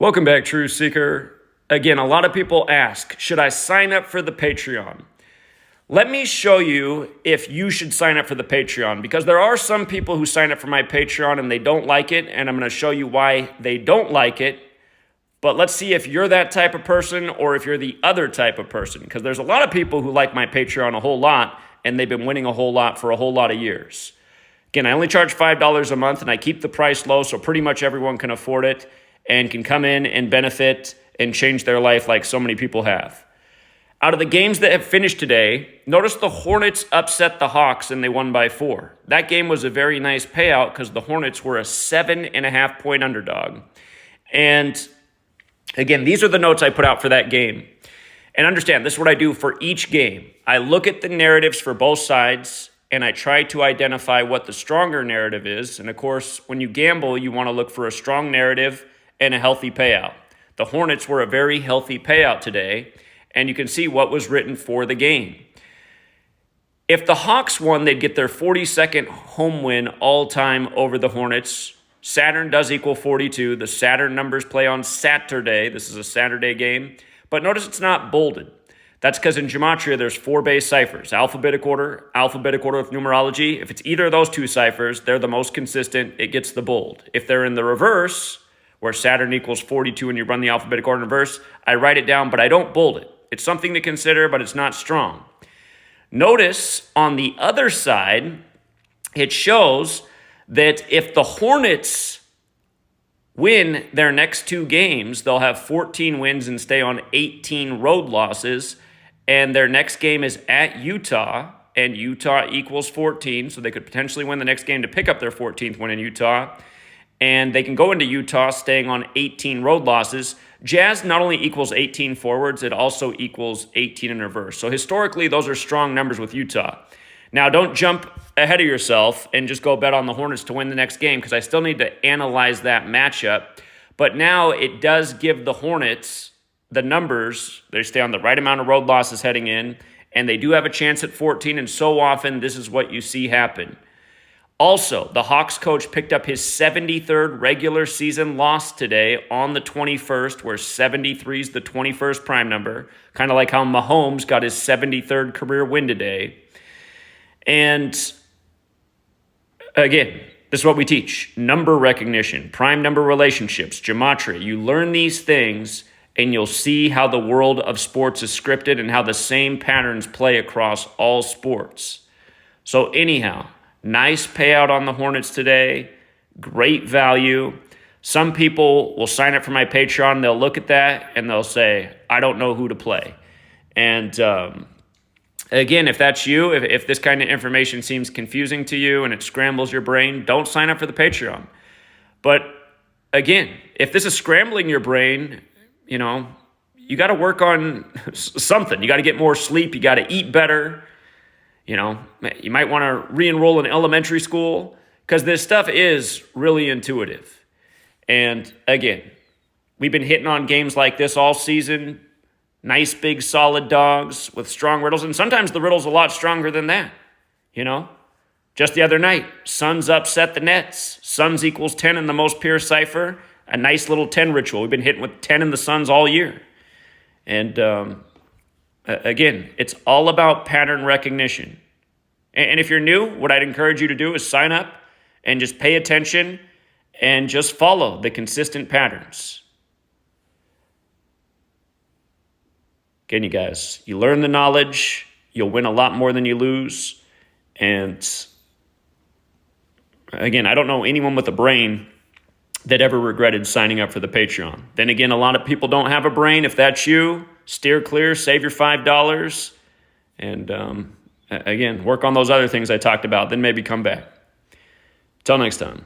Welcome back, True Seeker. Again, a lot of people ask, should I sign up for the Patreon? Let me show you if you should sign up for the Patreon, because there are some people who sign up for my Patreon and they don't like it, and I'm going to show you why they don't like it. But let's see if you're that type of person or if you're the other type of person, because there's a lot of people who like my Patreon a whole lot, and they've been winning a whole lot for a whole lot of years. Again, I only charge $5 a month, and I keep the price low so pretty much everyone can afford it and can come in and benefit and change their life like so many people have. Out of the games that have finished today, notice the Hornets upset the Hawks and they won by 4. That game was a very nice payout because the Hornets were a 7.5-point underdog. And again, these are the notes I put out for that game. And understand, this is what I do for each game. I look at the narratives for both sides and I try to identify what the stronger narrative is. And of course, when you gamble, you want to look for a strong narrative and a healthy payout. The Hornets were a very healthy payout today, and you can see what was written for the game. If the Hawks won, they'd get their 42nd home win all-time over the Hornets. Saturn does equal 42. The Saturn numbers play on Saturday. This is a Saturday game. But notice it's not bolded. That's because in Gematria, there's 4 base ciphers, alphabetic order with numerology. If it's either of those 2 ciphers, they're the most consistent. It gets the bold. If they're in the reverse, where Saturn equals 42 and you run the alphabetic order in reverse, I write it down, but I don't bold it. It's something to consider, but it's not strong. Notice on the other side, it shows that if the Hornets win their next 2 games, they'll have 14 wins and stay on 18 road losses. And their next game is at Utah, and Utah equals 14, so they could potentially win the next game to pick up their 14th win in Utah. And they can go into Utah staying on 18 road losses. Jazz not only equals 18 forwards, it also equals 18 in reverse. So historically, those are strong numbers with Utah. Now, don't jump ahead of yourself and just go bet on the Hornets to win the next game, because I still need to analyze that matchup. But now it does give the Hornets the numbers. They stay on the right amount of road losses heading in, and they do have a chance at 14, and so often this is what you see happen. Also, the Hawks coach picked up his 73rd regular season loss today on the 21st, where 73 is the 21st prime number, kind of like how Mahomes got his 73rd career win today. And again, this is what we teach. Number recognition, prime number relationships, gematria. You learn these things and you'll see how the world of sports is scripted and how the same patterns play across all sports. So anyhow, nice payout on the Hornets today. Great value. Some people will sign up for my Patreon. They'll look at that and they'll say, I don't know who to play. And again, if that's you, if this kind of information seems confusing to you and it scrambles your brain, don't sign up for the Patreon. But again, if this is scrambling your brain, you got to work on something. You got to get more sleep. You got to eat better. You might want to re-enroll in elementary school, because this stuff is really intuitive. And again, we've been hitting on games like this all season. Nice, big, solid dogs with strong riddles. And sometimes the riddle's a lot stronger than that. Just the other night, Suns upset the Nets. Suns equals 10 in the most pure cipher. A nice little 10 ritual. We've been hitting with 10 in the Suns all year. And again, it's all about pattern recognition. And if you're new, what I'd encourage you to do is sign up and just pay attention and just follow the consistent patterns. Again, you guys, you learn the knowledge, you'll win a lot more than you lose. And again, I don't know anyone with a brain that ever regretted signing up for the Patreon. Then again, a lot of people don't have a brain. If that's you, steer clear, save your $5, and again, work on those other things I talked about, then maybe come back. Till next time.